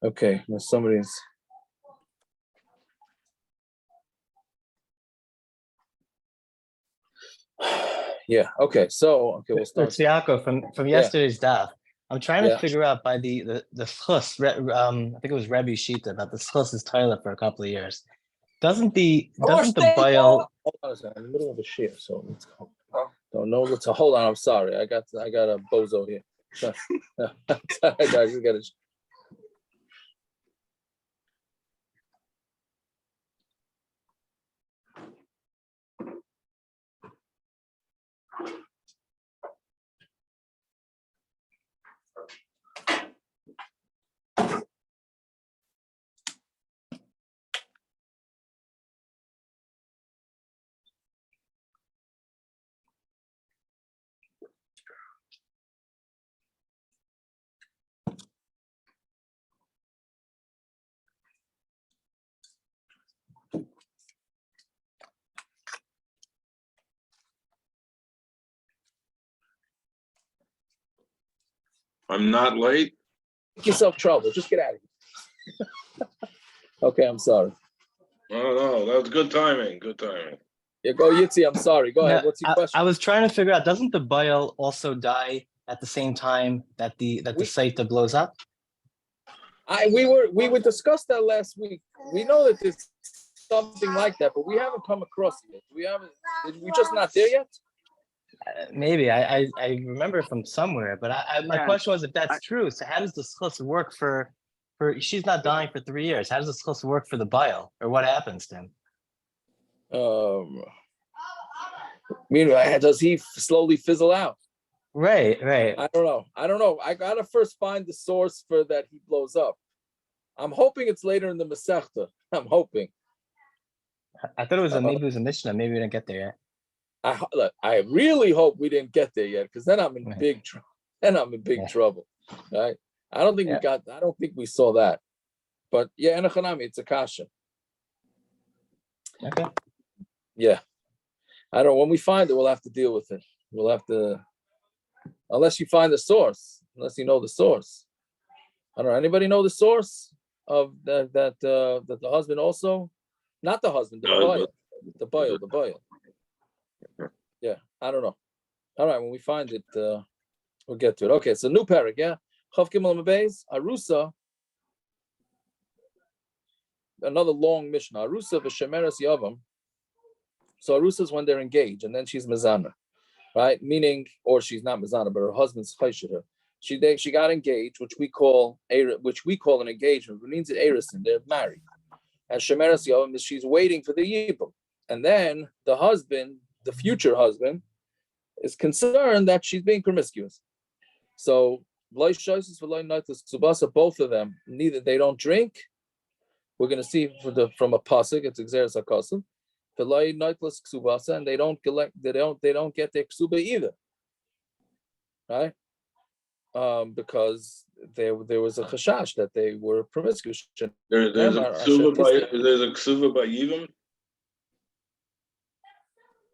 Okay, now somebody's. Yeah. Okay. So we'll start. It's Yaakov from yesterday's daf. I'm trying to figure out by the schus. I think it was Rebbe Shita about the schus is toilet for a couple of years. Doesn't the boil? Hold on a second. I'm in the middle of a share, so let's go. No, let's hold on. I'm sorry. I got a bozo here. I just got to. I'm not late. Make yourself trouble. Just get out of here. Okay, I'm sorry. No, that was good timing. Good timing. Yeah, go Yitzi. I'm sorry. Go ahead. What's your question? I was trying to figure out. Doesn't the boil also die at the same time that the saita blows up? We discussed that last week. We know that there's something like that, but we haven't come across it yet. We just not there yet. Maybe I remember from somewhere, but my question was if that's true. So how does the schus work for? She's not dying for 3 years. How does the schus work for the bile, or what happens then? Meanwhile, does he slowly fizzle out? Right. I don't know. I gotta first find the source for that he blows up. I'm hoping it's later in the Masechta. I'm hoping. I thought maybe it was a Mishnah. Maybe we didn't get there yet. I really hope we didn't get there yet, because then I'm in big trouble. Trouble, right? I don't think we saw that, but Enochanami, it's a kasha. Okay. Yeah, I don't know. When we find it, we'll have to deal with it. We'll have to, unless you find the source, unless you know the source. I don't know. Anybody know the source of that the husband also, not the husband, the boil. Yeah, I don't know. All right, when we find it, we'll get to it. Okay, so new parak, yeah. Chav Gimel Mabez, Arusa. Another long mission. Arusa v'shemeres yavam. So Arusa is when they're engaged, and then she's mezana, right? Meaning, or she's not mezana, but her husband's chayshit her. She got engaged, which we call an engagement. It means it erisin. They're married, and shemeres yavam is she's waiting for the yibum, and then the husband, the future husband, is concerned that she's being promiscuous. So both of them, neither they don't drink. We're going to see from a pasuk, it's exeris hakasim. And they don't get their ksuba either, right? Because there was a chashash that they were promiscuous. There's a ksuba by Yivim.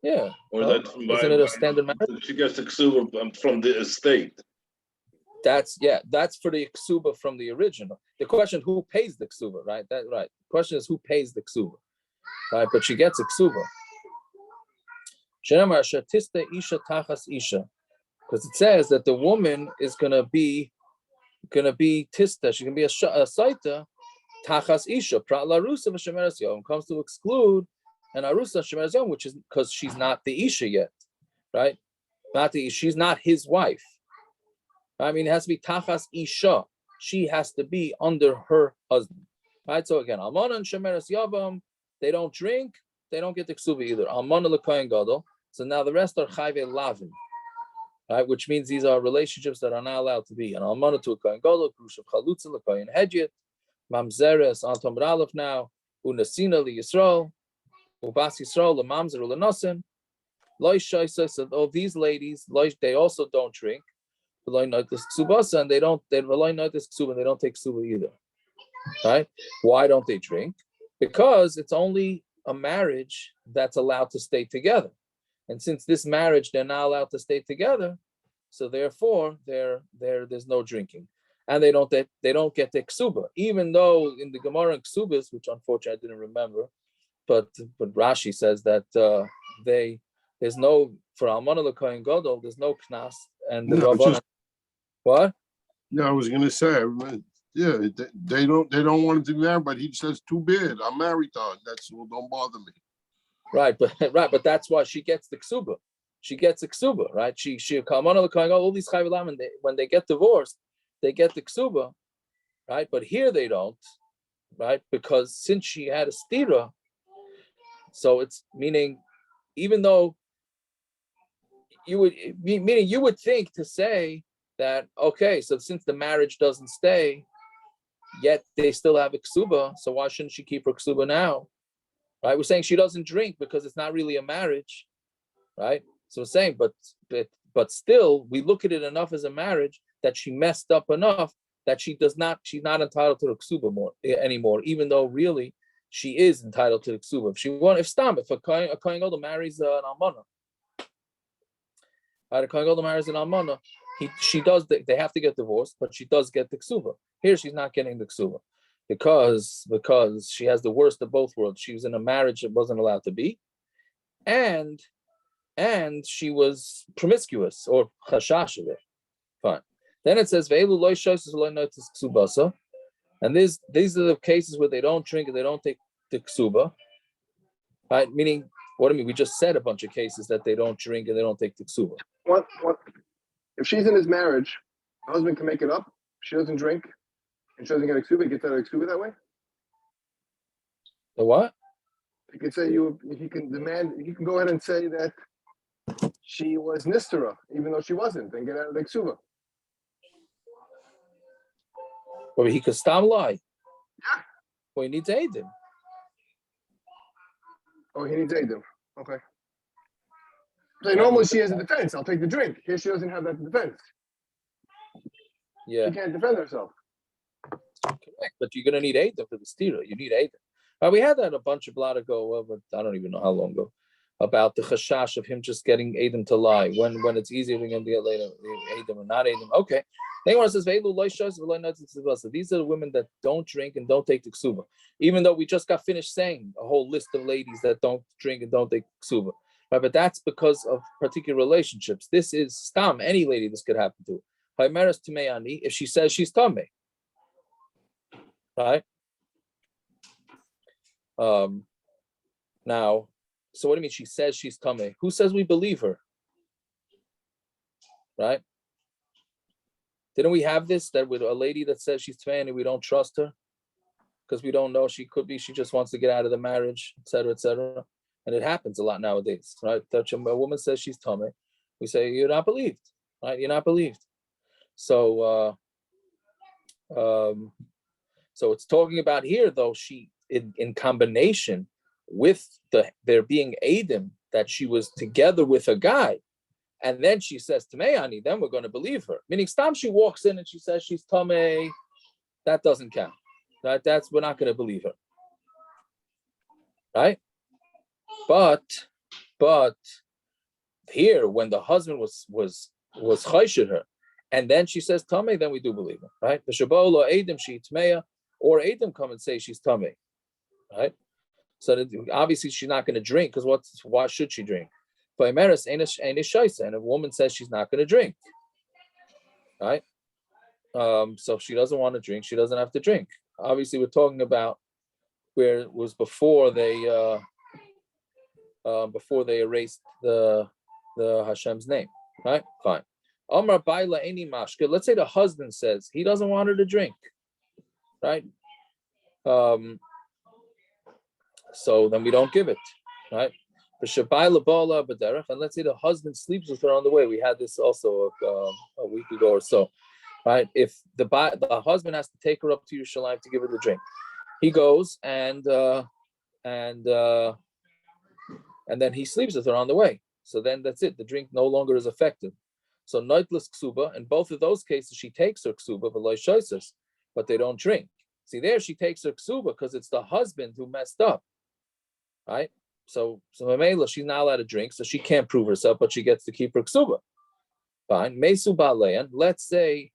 Yeah. Or isn't it a standard matter? She gets the ksuba from the estate. That's for the ksuba from the original. The question, who pays the ksuba, right? That right. The question is, who pays the ksuba, right? But she gets a ksuba. Because it says that the woman is gonna be tista. She's gonna be a saita tachas isha. Prat larusa v'shemeres yom comes to exclude an arusa shemeres yom, which is because she's not the isha yet, right? She's not his wife. I mean, it has to be tachas isha. She has to be under her husband, right? So again, almana and shemeres yavam, they don't drink, they don't get the ksuba either. Almana l'kohen gadol. So now the rest are chayve lavin, right? Which means these are relationships that are not allowed to be. And almana to a kohen gadol, krushav chalutza l'kohen hedjit, mamzeres antom ralef now, unasina li Yisrael, ubas Yisrael l'mamzer u'lenosin, loy shaisa. So all these ladies, they also don't drink. And they don't take ksuba either. right? Why don't they drink? Because it's only a marriage that's allowed to stay together. And since this marriage, they're not allowed to stay together, so therefore there's no drinking. And they don't get the ksuba, even though in the Gemara and ksubas, which unfortunately I didn't remember, but Rashi says that there's no, for Almana L'Kohen Gadol, there's no knas, and the Rabbanan. What? Yeah, I was gonna say, yeah, they don't want to do that, but he says too bad. I'm married to her. That's well, don't bother me. Right, but that's why she gets the ksuba. She gets a ksuba, right? She Almana L'Kohen Gadol, all these chayvilam, when they get divorced, they get the ksuba, right? But here they don't, right? Because since she had a stira, so it's meaning, even though you would think to say that, okay, so since the marriage doesn't stay, yet they still have a ksuba, so why shouldn't she keep her ksuba now? Right? We're saying she doesn't drink because it's not really a marriage, right? So we're saying, but still, we look at it enough as a marriage that she messed up enough that she's not entitled to the ksuba anymore, even though really she is entitled to the ksuba. If a kohen gadol marries an almana, a kohen gadol marries an almana, they have to get divorced, but she does get the ksuba. Here she's not getting the ksuba because she has the worst of both worlds. She was in a marriage that wasn't allowed to be, and she was promiscuous or chashash of it. Fine. Then it says ve'elu lo shoyses lo notis ksubasa, and these are the cases where they don't drink and they don't take the ksuba. Right? Meaning, what do I mean? We just said a bunch of cases that they don't drink and they don't take the ksuba. What? If she's in his marriage, the husband can make it up. She doesn't drink, and she doesn't get a ksuba. He gets out of ksuba that way. The what? He can say he can go ahead and say that she was nistera, even though she wasn't, and get out of the ksuba. Or he could stam lie. Yeah. Well, he needs to aid him. Oh, he needs aid him. Okay. So normally she has a defense. I'll take the drink. Here she doesn't have that defense. Yeah. She can't defend herself. Correct. But you're going to need aid for the stira. You need aid. We had that a bunch of blot ago, but I don't even know how long ago, about the chashash of him just getting Adam to lie when it's easier for him to get later Adam or not Adam. Okay. Then one says, so these are the women that don't drink and don't take the ksuba. Even though we just got finished saying a whole list of ladies that don't drink and don't take ksuba. Right? But that's because of particular relationships. This is stam, any lady this could happen to. If she says she's tameh. Right? Now, so what do you mean she says she's tameh? Who says we believe her? Right? Didn't we have this, that with a lady that says she's tameh and we don't trust her because we don't know, she could be, she just wants to get out of the marriage, etc., etc. And it happens a lot nowadays, right? That a woman says she's tameh, we say you're not believed, right? You're not believed. So, so it's talking about here though, she in combination with there being Adam, that she was together with a guy. And then she says Tamei, then we're going to believe her. Meaning, stam she walks in and she says she's Tamei, that doesn't count. Right? We're not going to believe her. Right? But here, when the husband was chayshed her, and then she says Tamei, then we do believe her. Right? The Shabbat Adam she Tamei, or Adam come and say she's Tamei. Right? So obviously she's not going to drink because why should she drink? And a woman says she's not going to drink, right? So if she doesn't want to drink, she doesn't have to drink. Obviously, we're talking about where it was before they erased the Hashem's name, right? Fine. Amar Baila Eni Mashka. Let's say the husband says he doesn't want her to drink, right? So then we don't give it, right? And let's say the husband sleeps with her on the way. We had this also a week ago or so, right? If the husband has to take her up to Yerushalayim to give her the drink, he goes and then he sleeps with her on the way. So then that's it. The drink no longer is effective. So noitless ksuba. In both of those cases, she takes her ksuba, but they don't drink. See, there she takes her ksuba because it's the husband who messed up, right? So Mamela, she's not allowed to drink, so she can't prove herself, but she gets to keep her ksuba. Fine. Mesu balean. Let's say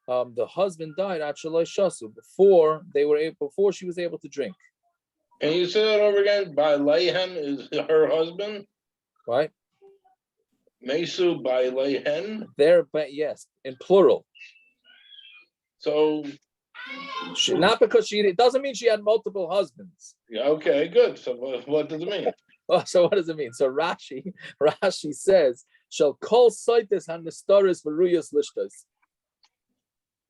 the husband died at Shalai Shasu before she was able to drink. Can you say that over again? Balehan is her husband? Right? Mesu Balehan? There, but yes, in plural. So Not because it doesn't mean she had multiple husbands. yeah, okay, good. So what does it mean? Oh, so what does it mean? So Rashi says, "Shall call saitis hanistaris v'ruyas lishtas."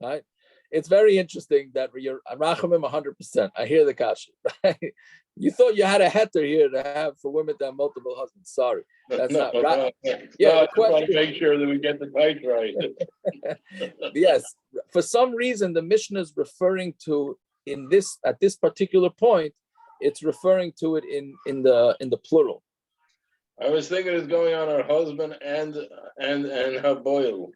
Right? It's very interesting that you're rachamim 100%. I hear the kasha. Right? You thought you had a heter here to have for women to have multiple husbands. Sorry, that's not right. Yeah, I just want to make sure that we get the type right. Yes, for some reason the Mishnah is referring to at this particular point. It's referring to it in the plural. I was thinking it's going on her husband and her boil.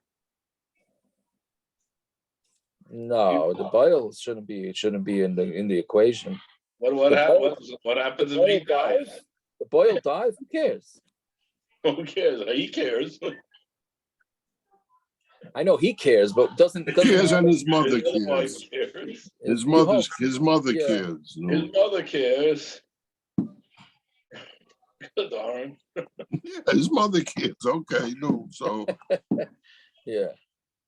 No, the boil shouldn't be in the equation. What happens if he dies? The boil dies. Who cares? Who cares? He cares. I know he cares, but it doesn't cares and his His mother wife cares. cares. His You mother Yeah. cares. You know? His mother cares. Good darn. Yeah, his mother cares. Okay, no. So Yeah.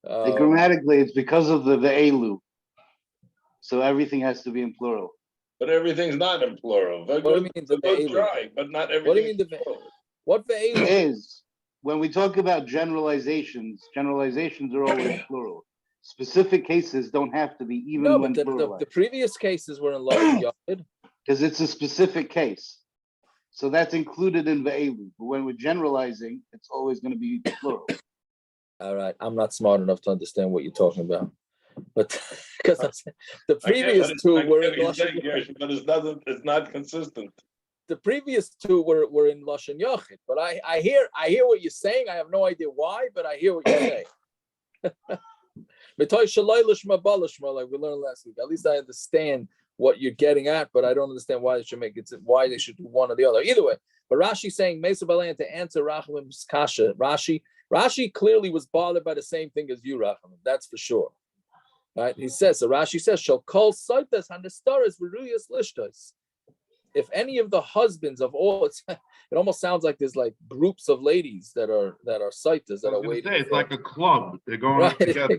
Grammatically, it's because of the elu. So everything has to be in plural. But everyth's not in plural. What do you mean the good ve'elu? try, but not everything. What do you mean the what It ve'elu? is. When we talk about generalizations are always plural. Specific cases don't have to be even No, when but pluralized. the previous cases were in Lashon Yachid. Because it's a specific case. So that's included in ve'elu. But when we're generalizing, it's always going to be plural. All right, I'm not smart enough to understand what you're talking about, but because the previous two were in Lashon Yachid. But it's not consistent. The previous two were in Lashon Yachid. But I hear what you're saying. I have no idea why, but I hear what you're saying. Like we learned last week. At least I understand what you're getting at, but I don't understand why they should why they should do one or the other. Either way, but Rashi saying Mesa Balayan to answer Rachamim's kasha. Rashi clearly was bothered by the same thing as you, Rachamim. That's for sure. Right? He says, so Rashi says, "Shall call saitas hanistaras v'ruyas lishtas." If any of the husbands of all, it almost sounds like there's like groups of ladies that are saitas that are waiting. It's like a club. They're going together.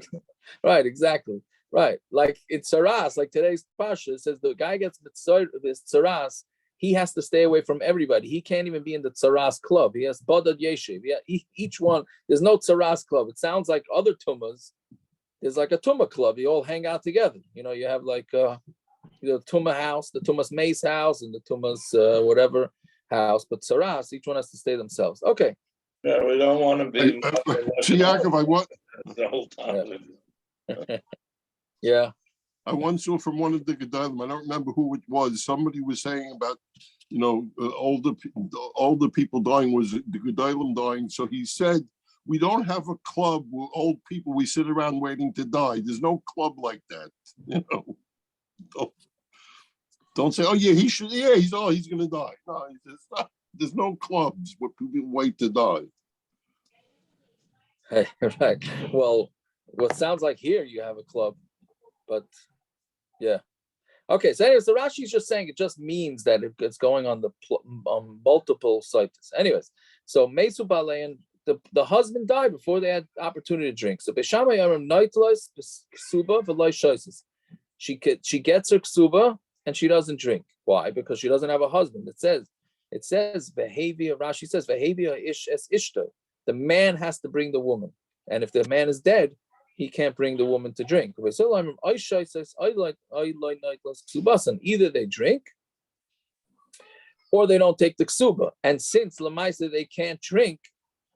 Right, exactly. Right, like it's saras. Like today's pasha says, the guy gets this saras. He has to stay away from everybody. He can't even be in the tsaras club. He has badad yeshiv. Yeah, each one. There's no tsaras club. It sounds like other tumas. There's like a tumah club. You all hang out together. You know, you have like the tumah house, the tumah's mace house, and the tumah's whatever house. But tsaras, each one has to stay themselves. Okay. Yeah, we don't want to be. Yaakov, I want. The whole time. Yeah. I once saw from one of the Gedalim, I don't remember who it was. Somebody was saying about, older people dying, was the Gedalim dying. So he said, we don't have a club with old people. We sit around waiting to die. There's no club like that. Don't say, oh yeah, he should. Yeah, he's going to die. No, it's not. There's no clubs where people wait to die. Right. Well, what sounds like here you have a club, but yeah. Okay. So anyways, the Rashi is just saying it just means that it's going on multiple sites. Anyways, so Mesu Balein, the husband died before they had opportunity to drink. So Beishamai Amram Naitlas Ksuba V'Lai Shaisis. She gets her ksuba and she doesn't drink. Why? Because she doesn't have a husband. It says behavior. Rashi says behavior ish es ishta. The man has to bring the woman, and if the man is dead, he can't bring the woman to drink. Either they drink or they don't take the ksuba. And since Lamaisa they can't drink,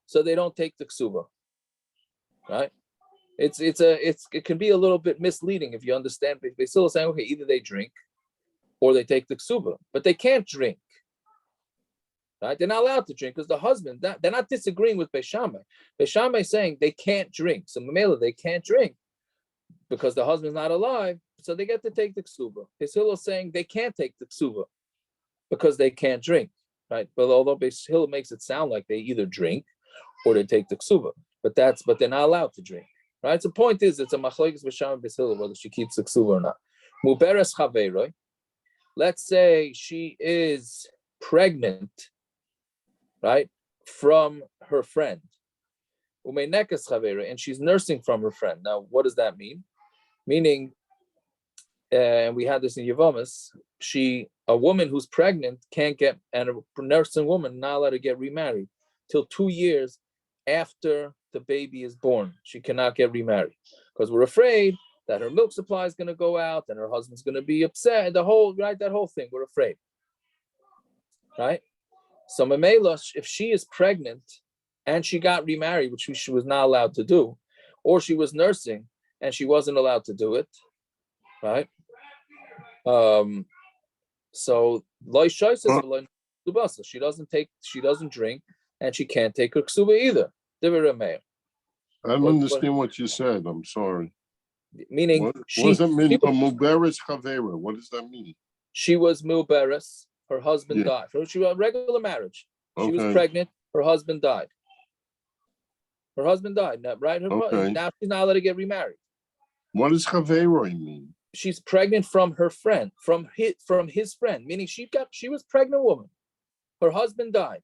so they don't take the ksuba. Right? It can be a little bit misleading if you understand. They still saying, okay, either they drink or they take the ksuba, but they can't drink. Right? They're not allowed to drink because the husband, they're not disagreeing with Beishamai. Beishamai is saying they can't drink. So Mamela, they can't drink. because the husband's not alive, so they get to take the ksuba. Beis Hillel is saying they can't take the ksuba because they can't drink, right? But although Beis Hillel makes it sound like they either drink or they take the ksuba, but they're not allowed to drink, right? So the point is, it's a machlokes b'sham Beis Hillel whether she keeps the ksuba or not. Muberes chaveroi. Let's say she is pregnant, right, from her friend. Umenekas chavera, and she's nursing from her friend. Now, what does that mean? Meaning, and we had this in Yevomis, a woman who's pregnant can't get, and a nursing woman not allowed to get remarried till 2 years after the baby is born. She cannot get remarried because we're afraid that her milk supply is going to go out and her husband's going to be upset. That whole thing, we're afraid, right? So Mamela, if she is pregnant and she got remarried, which she was not allowed to do, or she was nursing and she wasn't allowed to do it, right? So she doesn't drink, and she can't take her ksuba either. I don't understand what you said. I'm sorry. Meaning, what does that mean? Muberes chavera. What does that mean? She was muberes. Her husband died. She was a regular marriage. She was pregnant. Her husband died. Right? Now she's not allowed to get remarried. What does chavera mean? She's pregnant from her friend, from his friend. Meaning she was pregnant woman. Her husband died.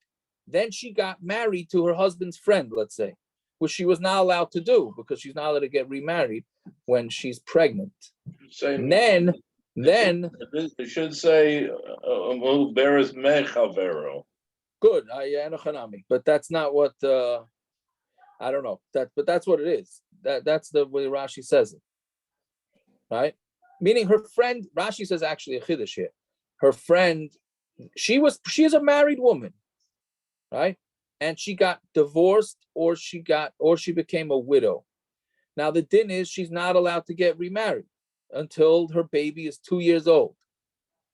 Then she got married to her husband's friend, let's say, which she was not allowed to do because she's not allowed to get remarried when she's pregnant. Then it should say Beres Mechavero. Good, but that's not what I don't know that, but that's what it is. That's the way Rashi says it, right? Meaning her friend. Rashi says actually a chiddush here. Her friend, she is a married woman, right? And she got divorced, or she became a widow. Now the din is she's not allowed to get remarried until her baby is 2 years old.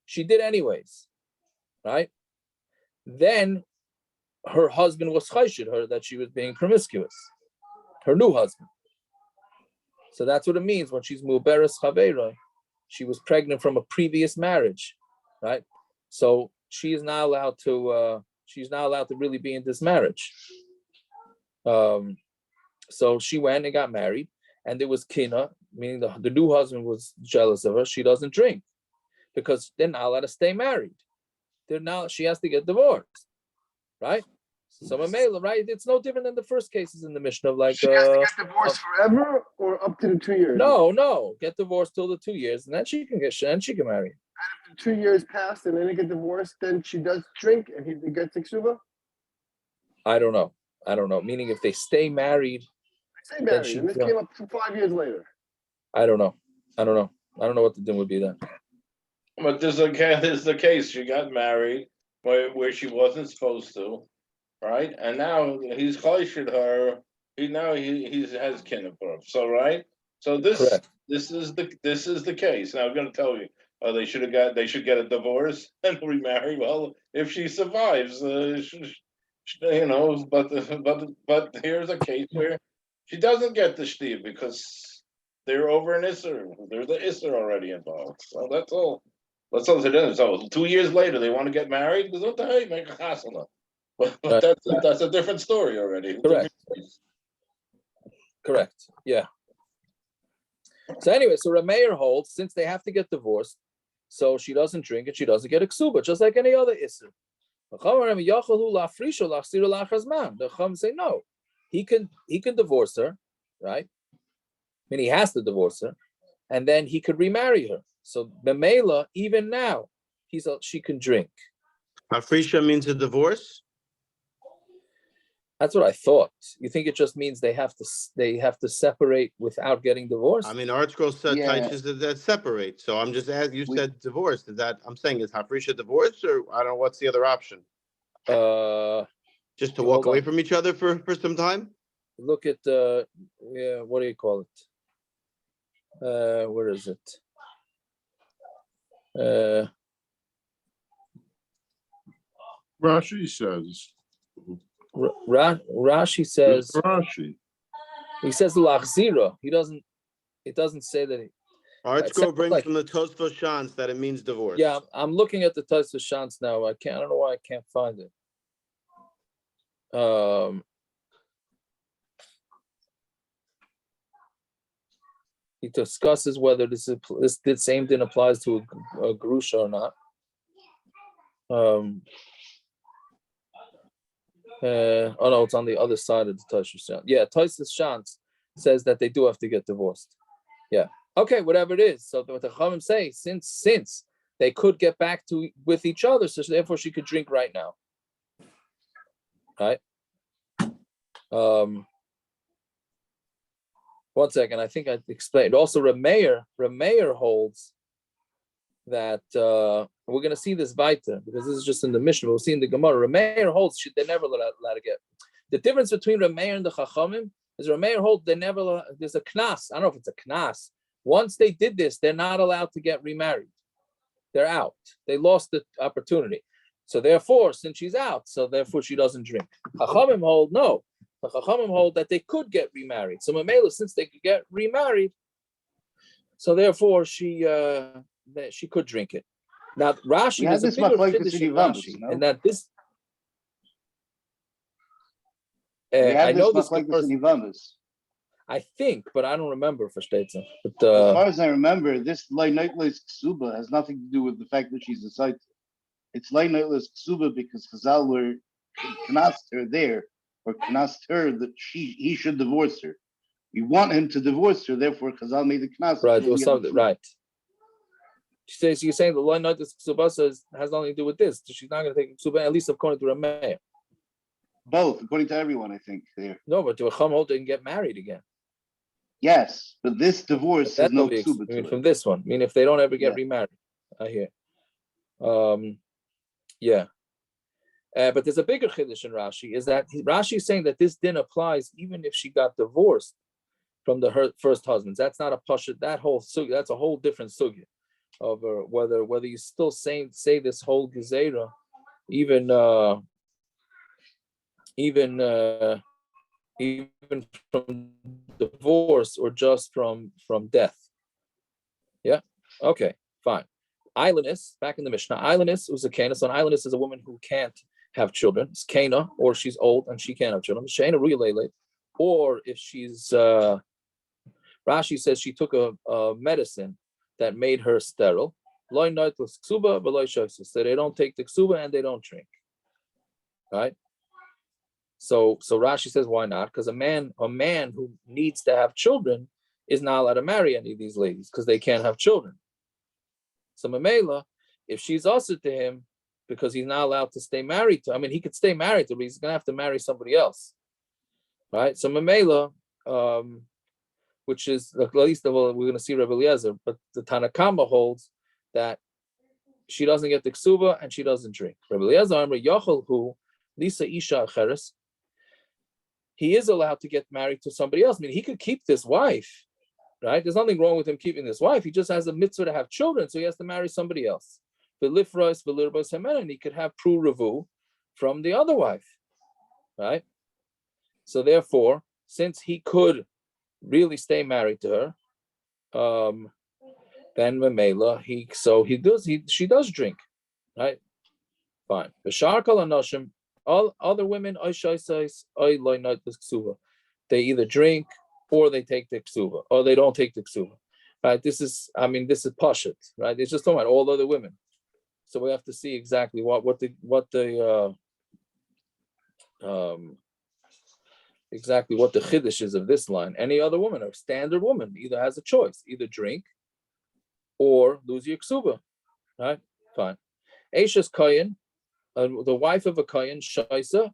She did anyways, right? Then her husband was chayshid her that she was being promiscuous, her new husband. So that's what it means when she's muberes chaveira. She was pregnant from a previous marriage, right? So she is not allowed to. She's not allowed to really be in this marriage. So she went and got married, and there was kina, meaning the new husband was jealous of her. She doesn't drink because they're not allowed to stay married. She has to get divorced, right? So Mamela, right? It's no different than the first cases in the Mishnah of like. She has to get divorced forever or up to the 2 years. No, get divorced till the 2 years, and then she can marry. And if the 2 years pass and then they get divorced, then she does drink and he gets ksuba? I don't know. Meaning if they stay married. Stay married, and this came up 5 years later. I don't know what the din would be then. But this is the case. She got married where she wasn't supposed to, right? And now he's chayshid her. He has kinepur. So right. So this is the case. Now I'm going to tell you. They should get a divorce and remarry. Well, if she survives, but here's a case where she doesn't get the shtiv because they're over an isser. There's the isser already involved. So that's all. That's all it is. So 2 years later, they want to get married. Because what the hey, make a chasana. But that's a different story already. Correct. Yeah. So anyway, so Rameir holds since they have to get divorced, so she doesn't drink and she doesn't get a ksuba, just like any other isser. The Chum say no, he can divorce her, right? I mean, he has to divorce her, and then he could remarry her. So Bemela, even now, she can drink. Afrisha means a divorce. That's what I thought. You think it just means they have to separate without getting divorced? I mean, Archko said teaches that separate. So I'm just asking. You said divorce. Is that I'm saying is Afrisha divorce, or I don't know what's the other option? Just to walk away from each other for some time. Look at what do you call it? Where is it? Rashi says. Rashi says. Rashi. He says lachzira. He doesn't. It doesn't say that. Artsco brings from the Tosfos Shans that it means divorce. Yeah, I'm looking at the Tosfos Shans now. I don't know why I can't find it. He discusses whether this same thing applies to a grusha or not. Oh no, it's on the other side of the Tosfos Shans. Yeah, Tosfos Shans says that they do have to get divorced. Yeah. Okay, whatever it is. So what the Chachamim say, since they could get back with each other, so therefore she could drink right now. Right? 1 second, I think I explained. Also, Rameir holds that we're going to see this weiter because this is just in the Mishnah. We'll see in the Gemara. Rameir holds they never allowed to get. The difference between Rameir and the Chachamim is Rameir holds they never. There's a knas. I don't know if it's a knas. Once they did this, they're not allowed to get remarried. They're out. They lost the opportunity. So therefore, since she's out, so therefore she doesn't drink. Chachamim hold no. The Chachamim hold that they could get remarried. So Mamela, since they could get remarried, so therefore she could drink it. Now Rashi is a bigger chiddush in Rashi, and that this. I know this because I think, but I don't remember for Stetson. But as far as I remember, this Leinoitlis Ksuba has nothing to do with the fact that she's a site. It's Leinoitlis Ksuba because Chazal were knast her there, or knast her that he should divorce her. We want him to divorce her, therefore Chazal made the knast. Right, or something. Right. She says you're saying the Leinoitlis Ksuba has nothing to do with this. She's not going to take Ksuba, at least according to Rameir. Both, according to everyone, I think there. No, but to a Chacham didn't get married again. Yes, but this divorce has no ksuba to it. From this one, I mean, if they don't ever get remarried, I hear. Yeah. But there's a bigger chiddush in Rashi, is that Rashi is saying that this din applies even if she got divorced from her first husband. That's not a pashut. That whole sugya, that's a whole different sugya of whether you still say this whole gezerah, even from divorce or just from death. Yeah. Okay. Fine. Islandess, back in the Mishnah, Islandess was a Kana. So an Islandess is a woman who can't have children. It's Kana, or she's old and she can't have children. Sheina Ruyalele, or if she's Rashi says she took a medicine that made her sterile. So they don't take the ksuba and they don't drink. Right? So Rashi says, why not? Because a man who needs to have children is not allowed to marry any of these ladies because they can't have children. So Mamela, if she's also to him because he's not allowed to stay married to, I mean, he could stay married to her, but he's going to have to marry somebody else. Right? So Mamela, which is, at least we're going to see Rebbe Eliezer, but the Tanakama holds that she doesn't get the ksuba and she doesn't drink. Rebbe Eliezer, Amr Yochel, who Lisa Isha Acheres, he is allowed to get married to somebody else. I mean, he could keep this wife, right? There's nothing wrong with him keeping this wife. He just has a mitzvah to have children, so he has to marry somebody else. And he could have pru revu from the other wife, right? So therefore, since he could really stay married to her, then Mamela, she does drink, right? Fine. All other women, they either drink or they take the ksuba, or they don't take the ksuba. Right? This is pashut, right? It's just talking about all other women. So we have to see exactly what the chiddush is of this line. Any other woman, a standard woman, either has a choice, either drink or lose your ksuba. Right? Fine. Eishes Kayin, the wife of a Kayin, Shaisa,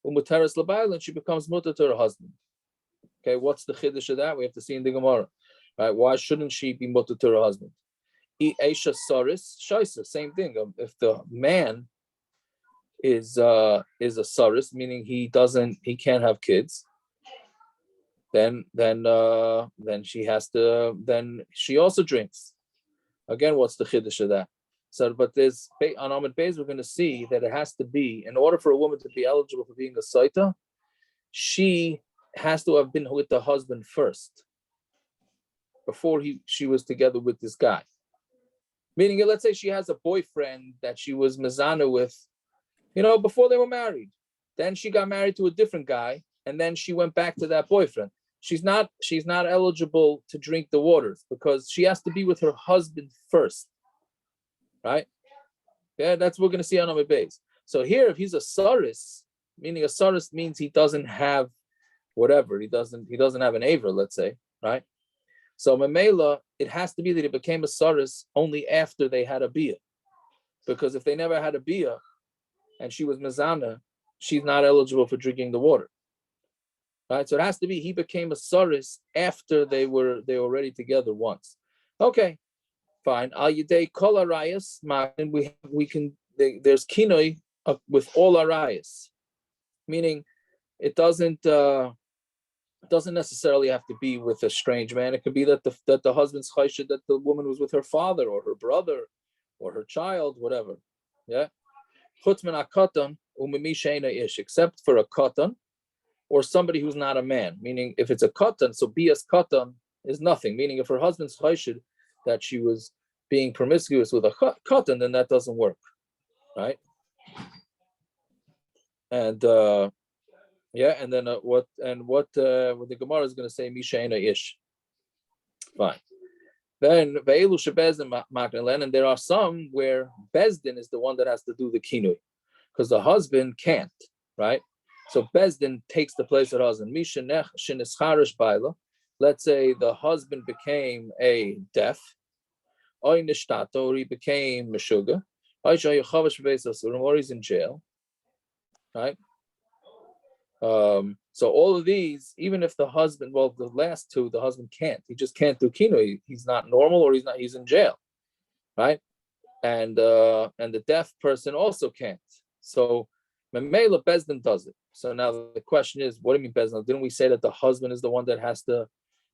Umuteres Labail, and she becomes mutter to her husband. Okay, what's the chiddush of that? We have to see in the Gemara. Right? Why shouldn't she be mutter to her husband? Eisha Saris, Shaisa, same thing. If the man is a Saris, meaning he can't have kids, then she also drinks. Again, what's the chiddush of that? So, but there's on Amud Beis, we're going to see that it has to be, in order for a woman to be eligible for being a saita, she has to have been with the husband first. before she was together with this guy. Meaning, let's say she has a boyfriend that she was mezana with, before they were married. Then she got married to a different guy, and then she went back to that boyfriend. She's not eligible to drink the waters because she has to be with her husband first, right? Yeah, that's what we're going to see on Amid Beis. So here, if he's a saris, meaning a saris means he doesn't have whatever, he doesn't have an aver, let's say, right? So Mamela, it has to be that he became a saris only after they had a bia, because if they never had a bia and she was mezana, she's not eligible for drinking the water, right? So it has to be he became a saris after they were already together once. Okay, fine. Al yidei kol arayas, and we can there's kinoi with all arayas, meaning it doesn't necessarily have to be with a strange man. It could be that the husband's chayshed that the woman was with her father or her brother or her child, whatever. Yeah. Chutz min hakatan umimi she'ena ish, except for a katan or somebody who's not a man. Meaning, if it's a katan, so bias katan is nothing. Meaning, if her husband's chayshed that she was being promiscuous with a katan, then that doesn't work, right? And and then what the Gemara is going to say, Mishaina ish. Fine. Then Ve'elu shebezdin maknelen, and there are some where Bezdin is the one that has to do the kinui, because the husband can't, right? So Bezdin takes the place of the husband. Mishanech shenischarish baila. Let's say the husband became a deaf, or he became meshuga, or he's in jail, right? So all of these, even if the husband, well, the last two, the husband can't. He just can't do kino. He's not normal, or he's in jail, right? And the deaf person also can't. So Memela Bezdin does it. So now the question is, what do you mean Bezdin? Didn't we say that the husband is the one that has to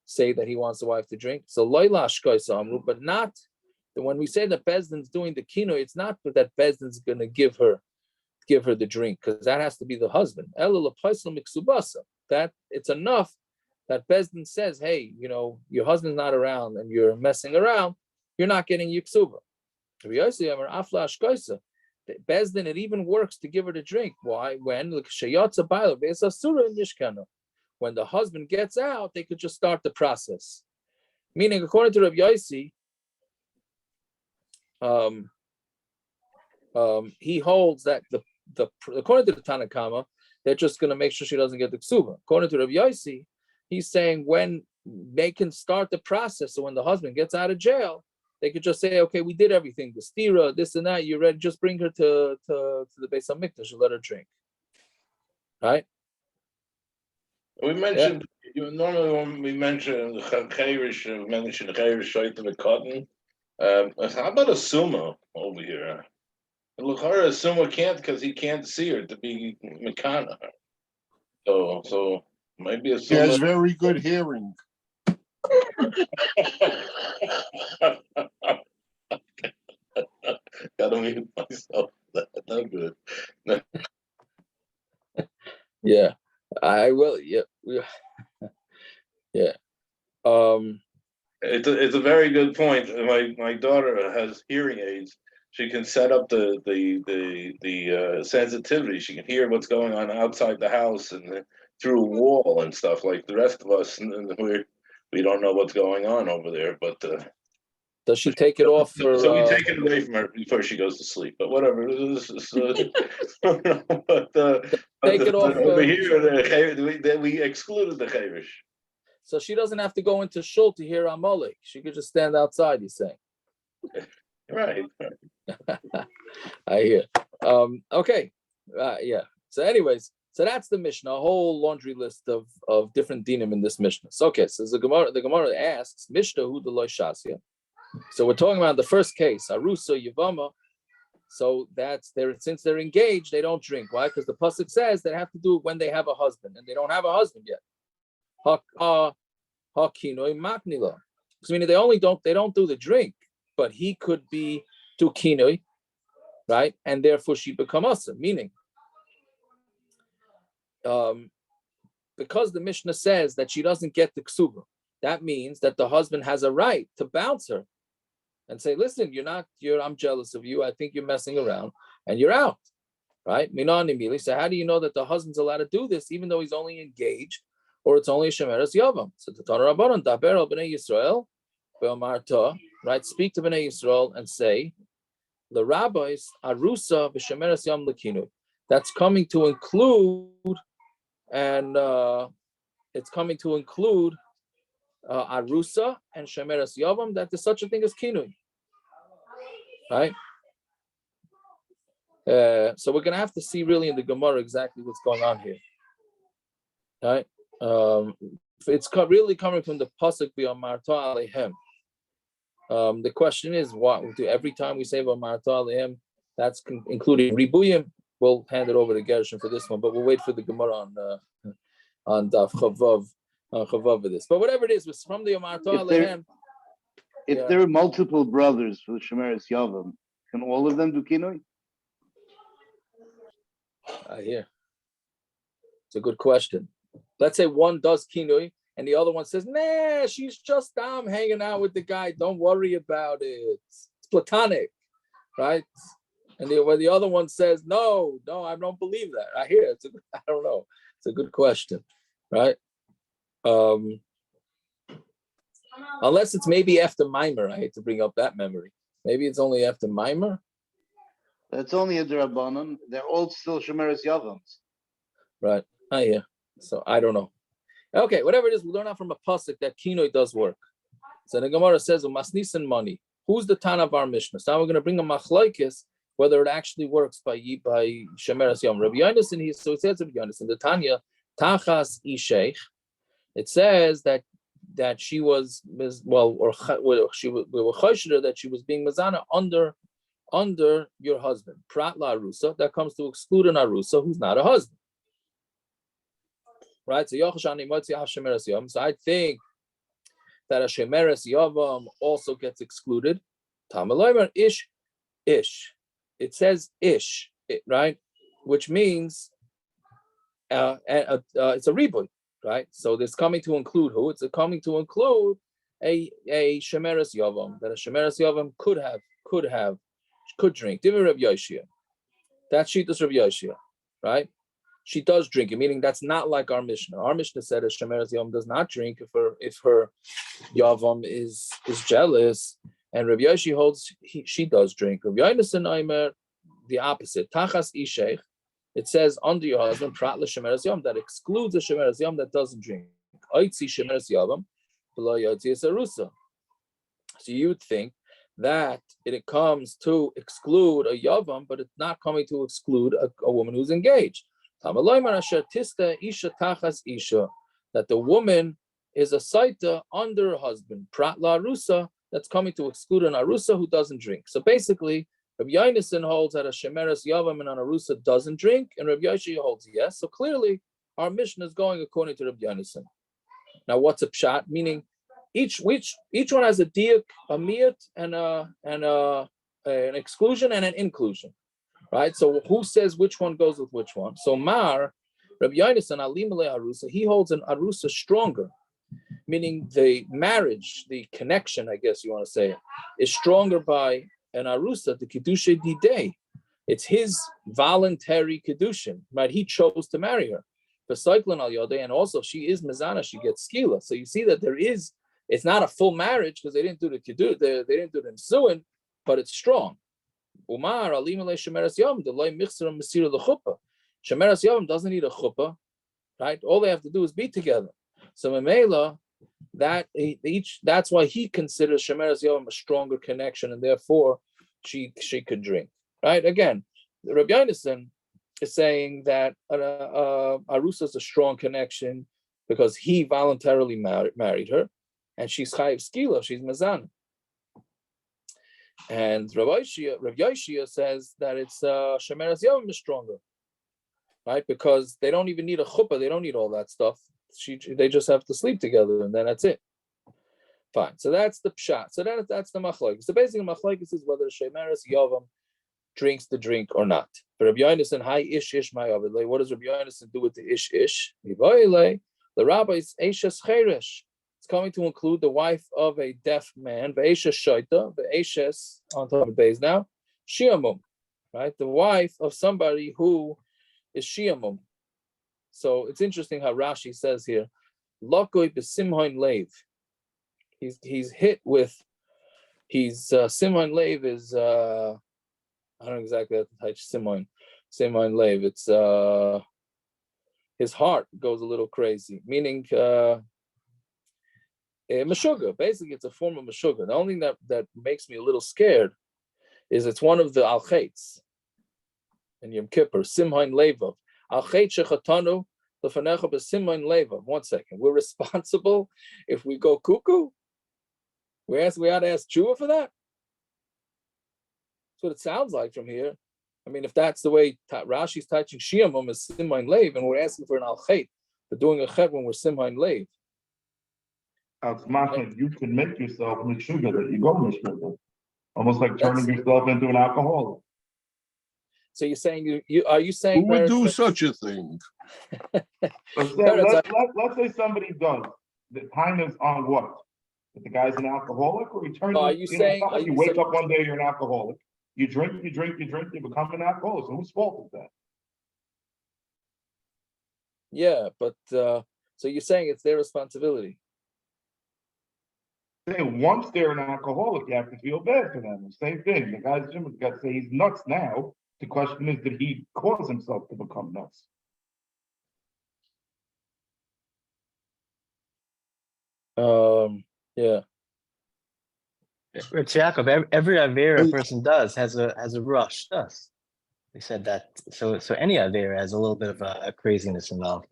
say that he wants the wife to drink? So Loila Shkoisa Amru, but not when we say that Bezdin's doing the kino, it's not that Bezdin's going to give her the drink, because that has to be the husband. That it's enough that Bezdin says, hey, your husband's not around and you're messing around, you're not getting yiksuba. Bezdin, it even works to give her the drink. Why? When the husband gets out, they could just start the process. Meaning, according to Rabbi Yossi, he holds that according to the Tanakama, they're just going to make sure she doesn't get the ksuba. According to Rabbi Yossi, he's saying when they can start the process, so when the husband gets out of jail, they could just say, okay, we did everything, the stira, this and that, you're ready, just bring her to the Beis HaMikdash and let her drink. Right? We mentioned, normally when we mention Chayrish, we mention Chayrish right to the cotton. How about a Summa over here? L'chara Summa can't, because he can't see her to be Mekana. So maybe a He Summa. has very good hearing. Gotta mute myself. Not good. Yeah, I will. Yeah, yeah. It's a very good point. My daughter has hearing aids. She can set up the sensitivity. She can hear what's going on outside the house and through a wall and stuff like the rest of us. And we don't know what's going on over there. But does she take it off? So we take it away from her before she goes to sleep. But whatever. Take it off over here. We excluded the chayrish. So she doesn't have to go into shul to hear Amalek. She could just stand outside, you're saying. Right. I hear. Okay. Yeah. So anyways, so that's the Mishnah, a whole laundry list of different dinim in this Mishnah. So, okay, so the Gemara asks, Mishnah hu deloy shasya. So we're talking about the first case, Arusa, Yavama. So that's there. Since they're engaged, they don't drink. Why? Because the pasuk says they have to do it when they have a husband, and they don't have a husband yet. Hakinoi maknila. Meaning they don't do the drink, but he could be to kinoi, right? And therefore she become asa. Meaning, because the Mishnah says that she doesn't get the ksuba, that means that the husband has a right to bounce her and say, listen, I'm jealous of you. I think you're messing around and you're out, right? So how do you know that the husband's allowed to do this, even though he's only engaged or it's only a Shemeres Yavam? So the Torah Rabbanon, Daber al Bnei Yisrael, Be'omarta, right? Speak to Bnei Yisrael and say, the rabbis, Arusa v'Shemeres Yom Lekinu. That's coming to include, and it's coming to include Arusa and Shemeres Yavam, that there's such a thing as Kinui. Right? So we're going to have to see really in the Gemara exactly what's going on here. Right? It's really coming from the Pasuk B'Amarta Alehem. The question is, what do every time we say B'Amarta Alehem, that's including Ribuyim? We'll hand it over to Gershon for this one, but we'll wait for the Gemara on Daf Chavav of this. But whatever it is, was from the Amarta Alehem. If there are multiple brothers for the Shemeres Yavam, can all of them do Kinoi? I hear. It's a good question. Let's say one does Kinoi and the other one says, nah, she's just hanging out with the guy. Don't worry about it. It's platonic, right? And when the other one says, no, I don't believe that. I hear. I don't know. It's a good question, right? Unless it's maybe after Mimer. I hate to bring up that memory. Maybe it's only after Mimer. That's only a Drabanan. They're all still Shemeres Yavams. Right. I hear. So I don't know. Okay, whatever it is, we learn out from a pasuk that Kinoi does work. So the Gemara says, Masnisan money. Who's the Tana of our Mishnah? So now we're going to bring a machlokes whether it actually works by Shemeres Yom. Rabbi Yonason, so it says Rabbi Yonason, the Tanya, Tachas Isheich. It says that she was, well, or we were chosher that she was being mazana under your husband. Prat la arusa, that comes to exclude an arusa who's not a husband. Right? So Yochashani Motzi Av Shemeres Yom. So I think that a Shemeres Yavam also gets excluded. Tamaloimer ish. It says ish, right? Which means it's a reboot, right? So it's coming to include who? It's coming to include a Shemeres Yavam, that a Shemeres Yavam could drink. Divi Reb Yoshia. That's Shitas Reb Yoshia, right? She does drink it, meaning that's not like our Mishnah. Our Mishnah said a Shemeres Yavam does not drink if her Yavam is jealous, and Reb Yoshi holds she does drink. Reb Yonason Aimer, the opposite. Tachas Isheich, it says under your husband, Prat la Shemeres Yavam, that excludes a Shemeres Yavam that doesn't drink. Oitzi Shemeres Yavam, below Yotzi Sarusa. So you would think that it comes to exclude a Yavam, but it's not coming to exclude a woman who's engaged. That the woman is a saita under her husband, Prat la Arusa, that's coming to exclude an Arusa who doesn't drink. So basically, Rabbi Yonason holds that a Shemeres Yavam and an Arusa doesn't drink, and Rabbi Yoshi holds yes. So clearly, our mission is going according to Rabbi Yonason. Now, what's a pshat? Meaning, each one has a diuk, a miyat, and an exclusion and an inclusion. Right? So who says which one goes with which one? So Rabbi Yonason, Alimale Arusa, he holds an Arusa stronger, meaning the marriage, the connection, I guess you want to say, is stronger by an Arusa, the Kedusha Didei. It's his voluntary Kedushin, right? He chose to marry her. For Cyclin al Yodei, and also she is Mizana, she gets Skila. So you see that it's not a full marriage because they didn't do the Kedusha, they didn't do the Nisuin, but it's strong. Umar alimale Shemeres Yom delay mixer mesira lechuppah. Shemeres Yom doesn't need a chuppah, right? All they have to do is be together. So Memela, that's why he considers Shemeres Yom a stronger connection, and therefore she could drink. Right? Again, Rabbi Yonason is saying that Arusa is a strong connection because he voluntarily married her, and she's chayiv skila, she's mezana. And Rav Yoshia says that it's Shemeres Yom is stronger, right? Because they don't even need a chuppah, they don't need all that stuff. They just have to sleep together, and then that's it. Fine. So that's the pshat. So that's the machlokes. So basically, machlokes is whether Shemeres Yavam drinks the drink or not. But Rabbi Yonason, hi ish my avidle. What does Rabbi Yonason do with the ish? The rabbi is eishes cheresh. It's coming to include the wife of a deaf man, Ve'esha Shaita, Ve'eshes, on top of base now, Shiamum, right? The wife of somebody who is Shiamum. So it's interesting how Rashi says here, Lokoi b'simhain leiv. He's hit with, Simhain leiv is, I don't know exactly how to type Simhain leiv. It's, his heart goes a little crazy, meaning Meshuggah. Basically, it's a form of Meshuggah. The only thing that makes me a little scared is it's one of the Al-Chaitz in Yom Kippur, Simhain Levav. Al-Chait shechatanu lefanecha b'simhain Levav. 1 second. We're responsible if we go cuckoo? We ought to ask Tshuva for that? That's what it sounds like from here. I mean, if that's the way Rashi's touching Shiamum is Simhain Lev, and we're asking for an Al-Chait for doing a Chet when we're Simhain Lev. You can make yourself Meshuggah that you go Meshuggah. Almost like turning yourself into an alcoholic. So you're saying are you saying who would do such a thing? Let's say somebody does. The time is on what? If the guy's an alcoholic, or he turns. You wake up one day, you're an alcoholic. You drink, you become an alcoholic. So whose fault is that? Yeah, but so you're saying it's their responsibility. Once they're an alcoholic, you have to feel bad for them. The same thing. The guy's got to say he's nuts now. The question is, did he cause himself to become nuts? Yeah. Rich Yaakov, every Avera a person does has a rush. Does they said that? So any Avera has a little bit of a craziness involved.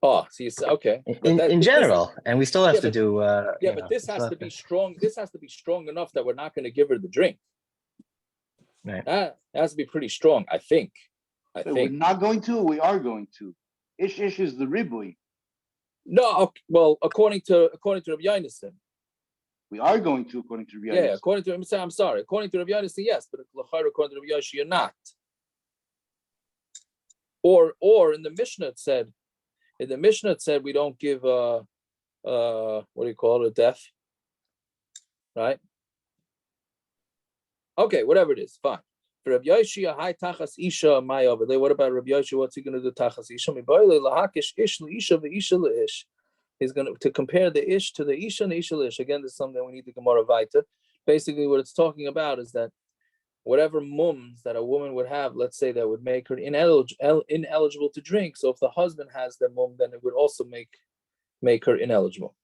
Oh, so you say okay. In general, and we still have to do. But this has to be strong. This has to be strong enough that we're not going to give her the drink. Right. That has to be pretty strong, I think. We're not going to. We are going to. Ish is the ribui. No, well, according to Rabbi Yonason. We are going to, according to Rabbi Yonason. Yeah, according to I'm sorry. According to Rabbi Yonason, yes, but according to Rabbi Yonason, you're not. Or in the Mishnah it said, we don't give what do you call it, a death, right? Okay, whatever it is, fine. For Rabbi Yoshia, hi tachas isha my over there. What about Rabbi Yoshia? What's he going to do? Tachas isha mi boile lahakish ish leisha veisha leish. He's going to compare the ish to the isha and the isha leish. Again, this is something we need to Gemara Vaita. Basically, what it's talking about is that whatever mums that a woman would have, let's say, that would make her ineligible to drink. So if the husband has the mum, then it would also make her ineligible.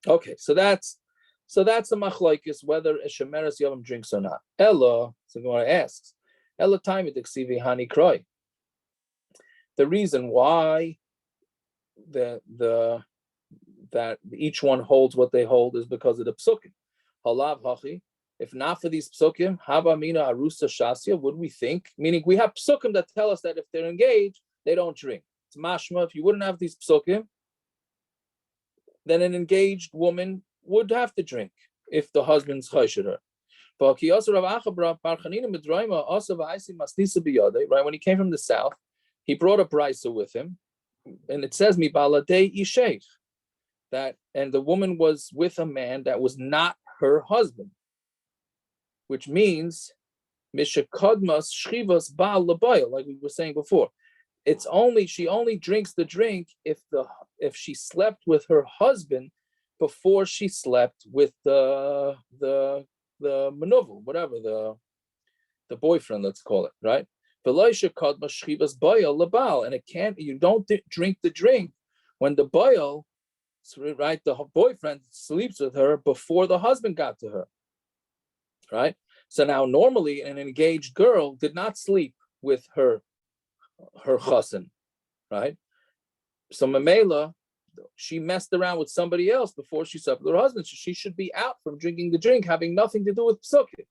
Okay, so that's a machlokes whether a shemeres yavam drinks or not. Ella, so Gemara asks, Ella time it ksivi hani kroy. The reason why that each one holds what they hold is because of the psukim. Halav hachi. If not for these psukim, haba mina arusa shasya, would we think? Meaning we have psukim that tell us that if they're engaged, they don't drink. It's mashma. If you wouldn't have these psukim, then an engaged woman would have to drink if the husband's chayshed her. Right, when he came from the south, he brought a brisa with him, and it says mi baladei isheich, that, and the woman was with a man that was not her husband, which means mishakadmas shchivas baal labayil, like we were saying before. She only drinks the drink if she slept with her husband before she slept with the manuvel, whatever, the boyfriend, let's call it, right? And you don't drink the drink when the boil, right, the boyfriend sleeps with her before the husband got to her, right? So now normally an engaged girl did not sleep with her chassan, right? So Mamela, she messed around with somebody else before she slept with her husband. So she should be out from drinking the drink, having nothing to do with psukim.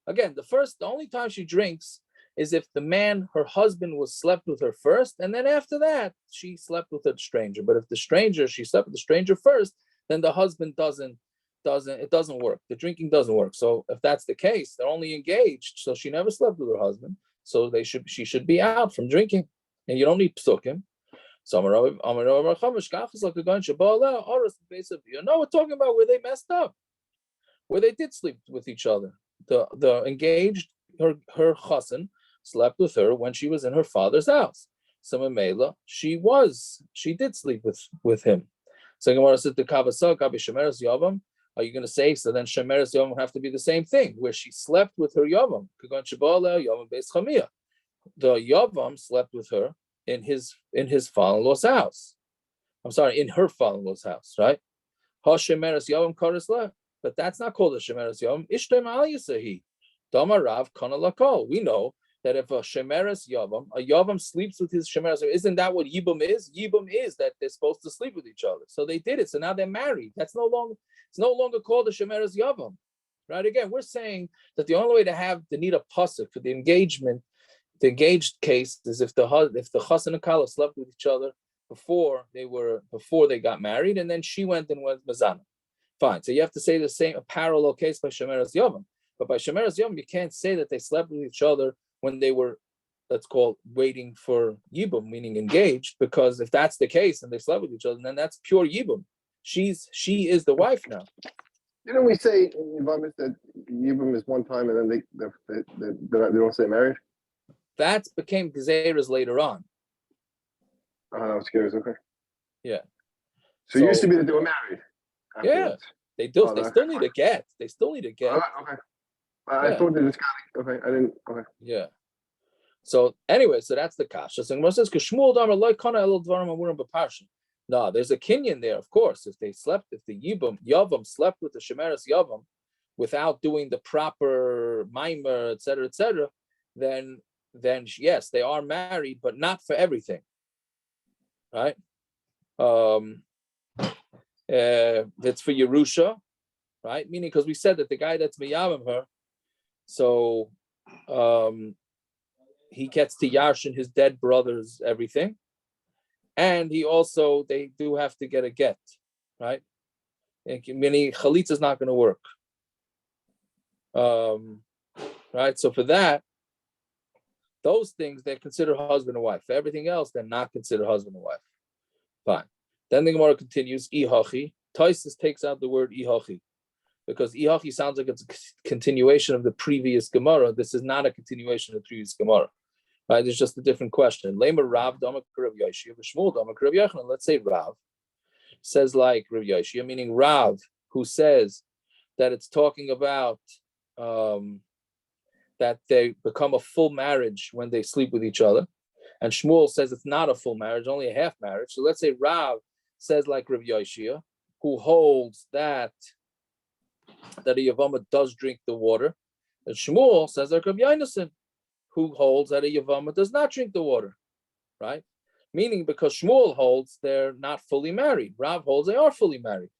Again, the only time she drinks is if the man, her husband, was slept with her first, and then after that, she slept with a stranger. But if she slept with the stranger first, then the husband doesn't work. The drinking doesn't work. So if that's the case, they're only engaged, so she never slept with her husband. So she should be out from drinking, and you don't need psukim. So no, we're talking about where they messed up, where they did sleep with each other. The engaged, her chassan slept with her when she was in her father's house. So Mamela, she did sleep with him. So Gemara said the Kavasa, Kabi Shemeres Yavam. Are you going to say so? Then Shemeres Yavam have to be the same thing, where she slept with her Yavam. Kagan Shabala Yavam Beis Chamia. The Yavam slept with her in his father-in-law's house. I'm sorry, in her father-in-law's house, right? Ha Shemeres Yavam Karisla. But that's not called a Shemeres Yavam. Ishtem Al Yisahi. Dama Rav Kana Lakol. We know that if a Shemeres Yavam, a Yavam sleeps with his Shemeres Yavam, isn't that what Yibum is? Yibum is that they're supposed to sleep with each other. So they did it. So now they're married. It's no longer called a Shemeres Yavam. Right? Again, we're saying that the only way to need a pasuk for the engaged case is if the chassan and kala slept with each other before they got married, and then she went and went mazana. Fine. So you have to say a parallel case by Shemeres Yavam. But by Shemeres Yavam, you can't say that they slept with each other when they were, let's call, waiting for Yibum, meaning engaged, because if that's the case and they slept with each other, then that's pure Yibum. She is the wife now. Didn't we say in Yibam that Yibum is one time and then they don't say married? That became Gezeras later on. I was curious. Okay. Yeah. So it used to be that they were married. Afterwards. Yeah. They do. They still need a get. They still need a get. Okay. I thought they just got it. Okay. I didn't. Okay. Yeah. So anyway, so that's the kasha. So Gemara says, "K'shmuel damar loy kana elol dvarim amurim b'parsha." No, there's a kinyan there, of course. If the Yavam slept with the Shemeres Yavam without doing the proper mimer, etc., then yes, they are married, but not for everything. Right? That's for Yerusha, right? Meaning, because we said that the guy that's miyavim her, so he gets to yarshin his dead brother's everything, and they do have to get a get, right? Meaning chalitza is not going to work, right? So for that, those things they consider husband and wife. For everything else, they're not considered husband and wife. Fine. Then the Gemara continues, Ihachi. Taisus takes out the word Ihachi, because Ihachi sounds like it's a continuation of the previous Gemara. This is not a continuation of the previous Gemara. Right? It's just a different question. Lema Rav Dama Rav Yashia, Shmuel Dama Rav Yochanan. Let's say Rav says like Rav Yashia, meaning Rav, who says that it's talking about that they become a full marriage when they sleep with each other. And Shmuel says it's not a full marriage, only a half marriage. So let's say Rav says like Rav Yoshia, who holds that a Yavama does drink the water. And Shmuel says like Rav Yonasan, who holds that a Yavama does not drink the water, right? Meaning because Shmuel holds they're not fully married. Rav holds they are fully married,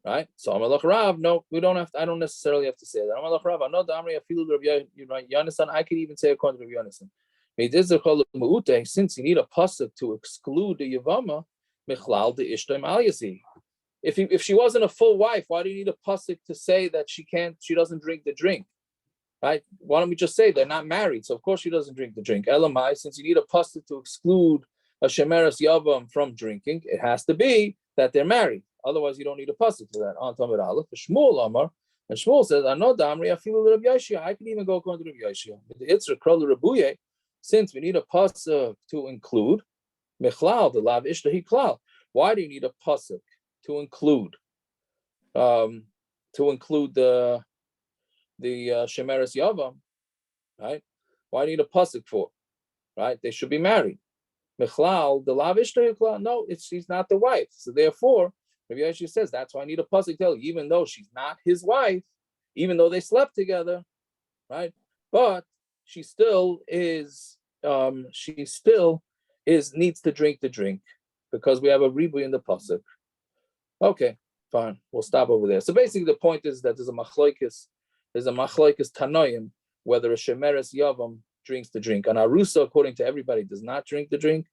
right? So Amalach Rav, no, I don't necessarily have to say that. Amalach Rav, I know the Amri Afilu Rav Yonasan, I could even say according to Rav Yonasan. Since you need a pasuk to exclude the Yavama, Michlal the Ishtaim Al Yasi. If she wasn't a full wife, why do you need a pasuk to say that she doesn't drink the drink? Right? Why don't we just say they're not married? So of course she doesn't drink the drink. Elamai, since you need a pasuk to exclude a Shemeres Yavam from drinking, it has to be that they're married. Otherwise, you don't need a pasuk for that. On Tamid Aleph, Shmuel Amar, and Shmuel says, "I know Damri. I feel Rabbi Yashia. I can even go according to Rabbi Yashia. But the Itzra Krol Rabuye, since we need a pasuk to include Mechlal the Lav Ishtahi Klal. Why do you need a pasuk to include the Shemeres Yavam, right? Why do you need a pasuk for? Right? They should be married. Mechlal the Lav Ishtahi Klal. No, she's not the wife. So therefore, Rabbi Yashia says that's why I need a pasuk to tell you, even though she's not his wife, even though they slept together, right? But she still needs to drink the drink because we have a ribu in the pasuk. Okay, fine. We'll stop over there. So basically the point is that there's a machlokes tanoim whether a Shemeres Yavam drinks the drink. And Arusa, according to everybody, does not drink the drink.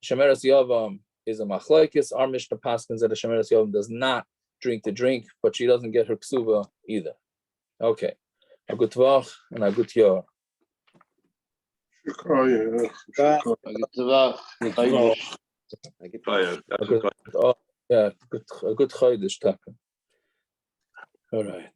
Shemeres Yavam is a machlokes. Our Mishnah paskins that a Shemeres Yavam does not drink the drink, but she doesn't get her ksuva either. Okay. A good tvach and a good yor. Good I get Oh, yeah, a good chodesh, Taka. All right.